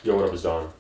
Yo, what up, is Don?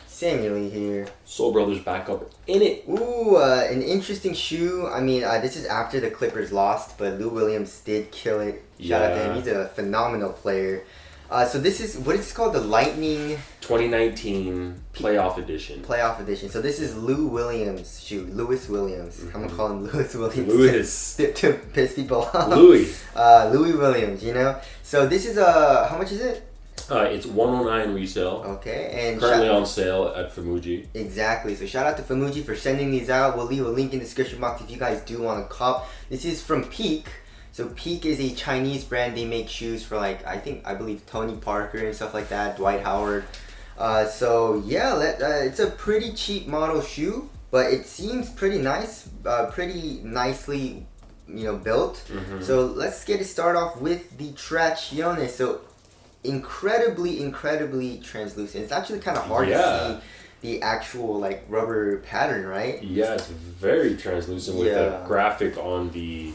Samuel here. Soul Brothers back up in it. Ooh, an interesting shoe. I mean, this is after the Clippers lost, but Lou Williams did kill it. Shout out to him. He's a phenomenal player. So this is, what is it called? The Lightning 2019 Playoff Edition. Playoff Edition. So this is Lou Williams' shoe. Lewis Williams. I'm going to call him Lewis Williams. Lewis. to piss people off. Louis. Louis Williams, you know? So this is, how much is it? It's $109 resale. Okay, and currently on sale at Famuji. Exactly. So shout out to Famuji for sending these out. We'll leave a link in the description box if you guys do want to cop. This is from Peak. So Peak is a Chinese brand. They make shoes for like I believe Tony Parker and stuff like that, Dwight Howard. So yeah, it's a pretty cheap model shoe, but it seems pretty nice, pretty nicely, built. So let's get it started off with the trazione. So incredibly translucent. It's actually kind of hard to see the actual like rubber pattern, right? Yeah, it's very translucent with a graphic on the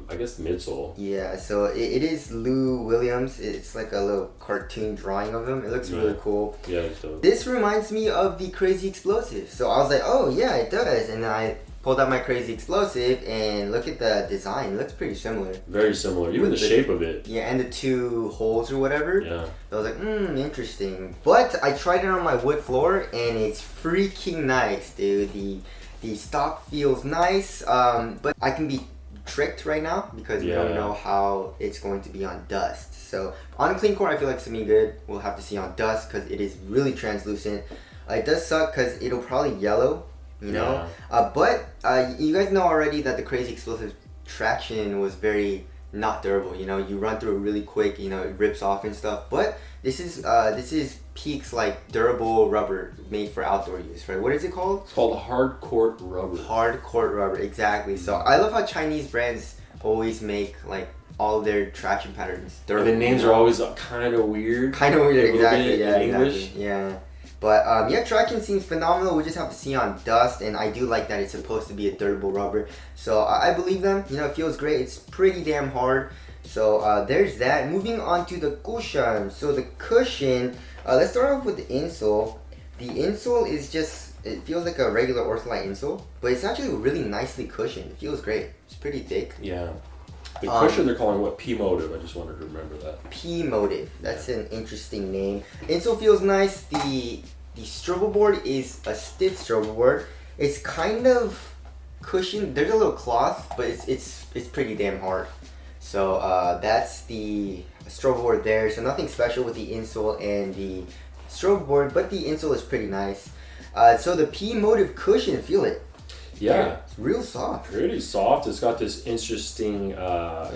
I guess the midsole. Yeah, so it is Lou Williams. It's like a little cartoon drawing of him. It looks really cool. Yeah, it's dope. This reminds me of the Crazy Explosive. So I was like, oh yeah, it does. And I pulled out my Crazy Explosive and look at the design. It looks pretty similar. Very similar. Even the shape of it. Yeah, and the two holes or whatever. Yeah. So I was like, interesting. But I tried it on my wood floor and it's freaking nice, dude. The stock feels nice. But I can be tricked right now because we don't know how it's going to be on dust. So on clean core, I feel like it's gonna be good. We'll have to see on dust because it is really translucent. It does suck because it'll probably yellow. But you guys know already that the Crazy Explosive traction was very not durable. You run through it really quick, it rips off and stuff. But this is Peak's like durable rubber made for outdoor use, right? What is it called? It's called hard court rubber. Hard court rubber, exactly. So I love how Chinese brands always make like all their traction patterns durable. And the names are always kind of weird. Exactly. Yeah, in English. Yeah. But traction seems phenomenal. We just have to see on dust, and I do like that it's supposed to be a durable rubber. So I believe them. It feels great. It's pretty damn hard. So there's that. Moving on to the cushion. So the cushion, let's start off with the insole. The insole is it feels like a regular Ortholite insole, but it's actually really nicely cushioned. It feels great. It's pretty thick. Yeah. The cushion they're calling what? P-Motive. I just wanted to remember that. P-Motive. That's an interesting name. Insole feels nice. The strobel board is a stiff strobel board. It's kind of cushioned. There's a little cloth, but it's pretty damn hard. So that's the strobel board there. So nothing special with the insole and the strobel board, but the insole is pretty nice. So the P-Motive cushion, feel it. Yeah. It's real soft. Pretty soft. It's got this interesting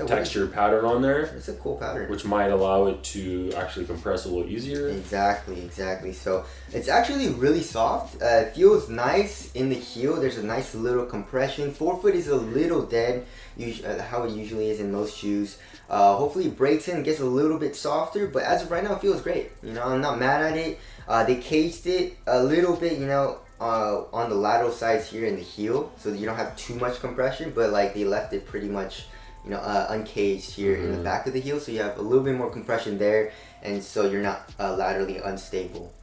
texture pattern on there. It's a cool pattern. Which might allow it to actually compress a little easier. Exactly. So it's actually really soft. It feels nice in the heel. There's a nice little compression. Forefoot is a little dead, how it usually is in most shoes. Hopefully it breaks in, gets a little bit softer, but as of right now it feels great. I'm not mad at it. They caged it a little bit, on the lateral sides here in the heel, so that you don't have too much compression, but like they left it pretty much uncaged here in the back of the heel, so you have a little bit more compression there, and so you're not laterally unstable.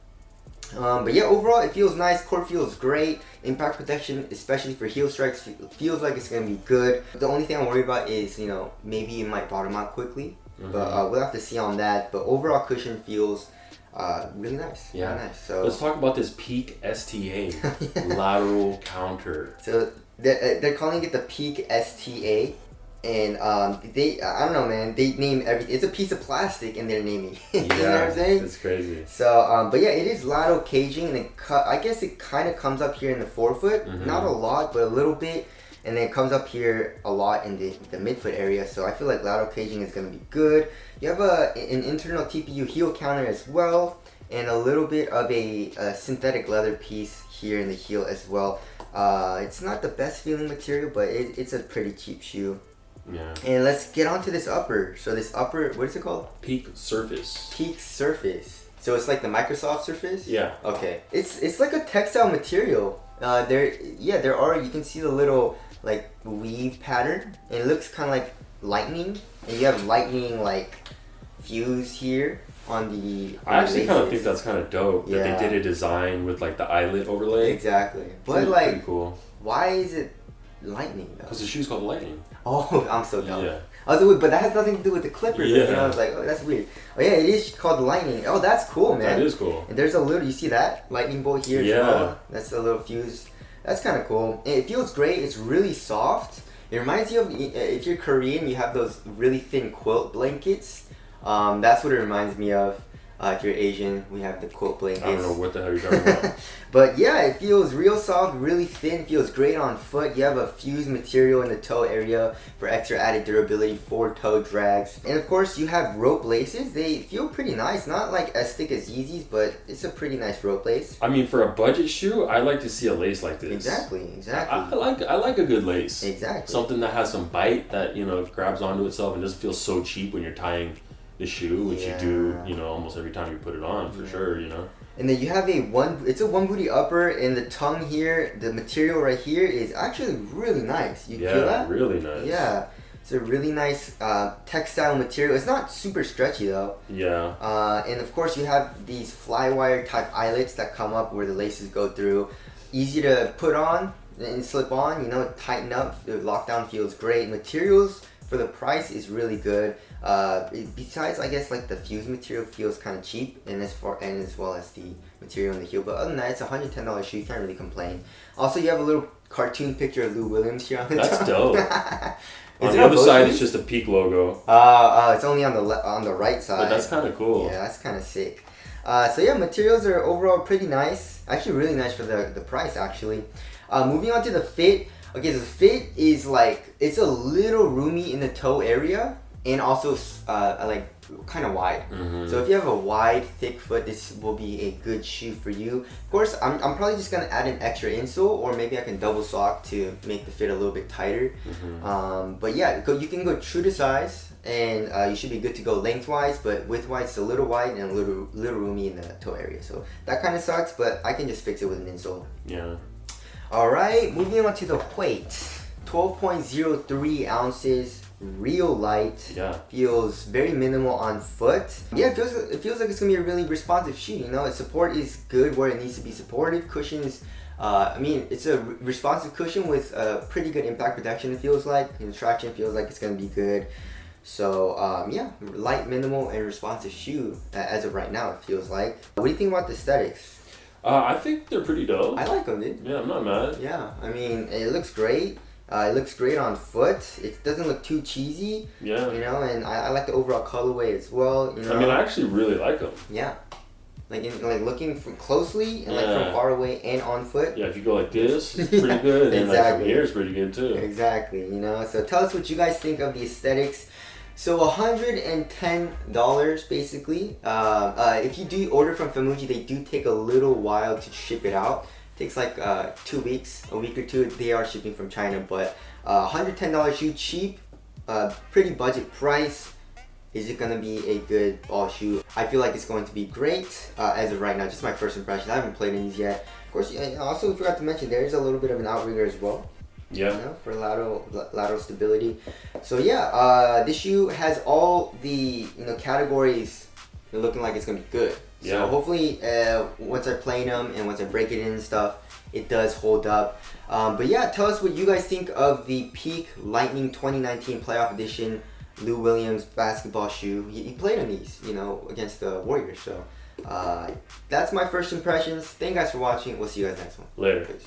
But yeah, overall it feels nice. Core feels great. Impact protection, especially for heel strikes, feels like it's gonna be good. The only thing I'm worried about is maybe it might bottom out quickly, but we'll have to see on that. But overall cushion feels really nice. Yeah. Really nice. So let's talk about this Peak STA lateral counter. So they're calling it the Peak STA, and I don't know, man. They name everything. It's a piece of plastic in their naming. You know what I'm saying? It's crazy. So but yeah, it is lateral caging, and I guess it kind of comes up here in the forefoot, not a lot, but a little bit. And then it comes up here a lot in the midfoot area, so I feel like lateral caging is going to be good. You have an internal TPU heel counter as well, and a little bit of a synthetic leather piece here in the heel as well. It's not the best feeling material, but it's a pretty cheap shoe. Yeah. And let's get on to this upper. So this upper, what is it called? Peak Surface. Peak Surface. So it's like the Microsoft Surface? Yeah. Okay. It's like a textile material. There are, you can see the little like weave pattern, and it looks kind of like lightning, and you have lightning like fuse here on the. I actually kind of think that's kind of dope that they did a design with like the eyelet overlay. Exactly, but pretty, like, pretty cool. Why is it lightning though? Because the shoe's called Lightning. Oh, I'm so dumb. Yeah. I was like, but that has nothing to do with the clippers. Yeah. You know, I was like, oh, that's weird. Oh yeah, it is called lightning. Oh, that's cool, man. That is cool. And there's a little, you see that lightning bolt here? Yeah. As well? That's a little fuse. That's kind of cool. And it feels great. It's really soft. It reminds you of, if you're Korean, you have those really thin quilt blankets. That's what it reminds me of. If you're Asian, we have the quilt blankets. I don't know what the hell you're talking about. But yeah, it feels real soft, really thin, feels great on foot. You have a fused material in the toe area for extra added durability for toe drags. And of course, you have rope laces. They feel pretty nice. Not like as thick as Yeezys, but it's a pretty nice rope lace. I mean, for a budget shoe, I like to see a lace like this. Exactly. I like a good lace. Exactly. Something that has some bite that, you know, grabs onto itself and doesn't feel so cheap when you're tying the shoe, which you do, you know, almost every time you put it on, for sure, you know. And then you have it's a one booty upper, and the tongue here, the material right here is actually really nice. You feel that? Really nice. Yeah, it's a really nice textile material. It's not super stretchy though. Yeah. And of course you have these flywire type eyelets that come up where the laces go through. Easy to put on and slip on, you know, tighten up. The lockdown feels great. Materials for the price is really good. Besides, I guess, like the fuse material feels kind of cheap, and as well as the material in the heel. But other than that, it's a $110 shoe. You can't really complain. Also, you have a little cartoon picture of Lou Williams here on the top. That's dope. On the other side, it's just a Peak logo. It's only on the right side. But that's kind of cool. Yeah, that's kind of sick. So yeah, materials are overall pretty nice. Actually, really nice for the price. Actually, moving on to the fit. Okay, so the fit is like, it's a little roomy in the toe area, and also like kind of wide. Mm-hmm. So if you have a wide, thick foot, this will be a good shoe for you. Of course, I'm probably just gonna add an extra insole, or maybe I can double sock to make the fit a little bit tighter. Mm-hmm. But yeah, you can go true to size, and you should be good to go lengthwise. But widthwise, it's a little wide and a little roomy in the toe area. So that kind of sucks, but I can just fix it with an insole. Yeah. All right, moving on to the weight. 12.03 ounces, real light. Yeah. Feels very minimal on foot. Yeah, it feels like it's gonna be a really responsive shoe. You know, its support is good where it needs to be supported. Cushions, I mean, it's a responsive cushion with pretty good impact protection. It feels like, and traction feels like it's gonna be good. So yeah, light, minimal, and responsive shoe as of right now. It feels like. What do you think about the aesthetics? I think they're pretty dope. I like them, dude. Yeah, I'm not mad. Yeah, I mean, it looks great. It looks great on foot. It doesn't look too cheesy. Yeah. You know, and I like the overall colorway as well. You know. I mean, I actually really like them. Yeah. Like looking from closely and like from far away and on foot. Yeah, if you go like this, it's pretty good, and like from here, it's pretty good too. Exactly. You know, so tell us what you guys think of the aesthetics. So $110 basically. If you do order from Famuji, they do take a little while to ship it out. It takes like 2 weeks, a week or two. They are shipping from China, but $110 shoe, cheap, pretty budget price. Is it gonna be a good ball shoe? I feel like it's going to be great as of right now. Just my first impression. I haven't played these yet. Of course, I also forgot to mention there is a little bit of an outrigger as well. Yeah. You know, for lateral stability. So yeah, this shoe has all the categories looking like it's gonna be good. Yeah. So hopefully, once I play them and once I break it in and stuff, it does hold up. But yeah, tell us what you guys think of the Peak Lightning 2019 Playoff Edition Lou Williams basketball shoe. He played on these, against the Warriors. So that's my first impressions. Thank you guys for watching. We'll see you guys next one. Later. Peace.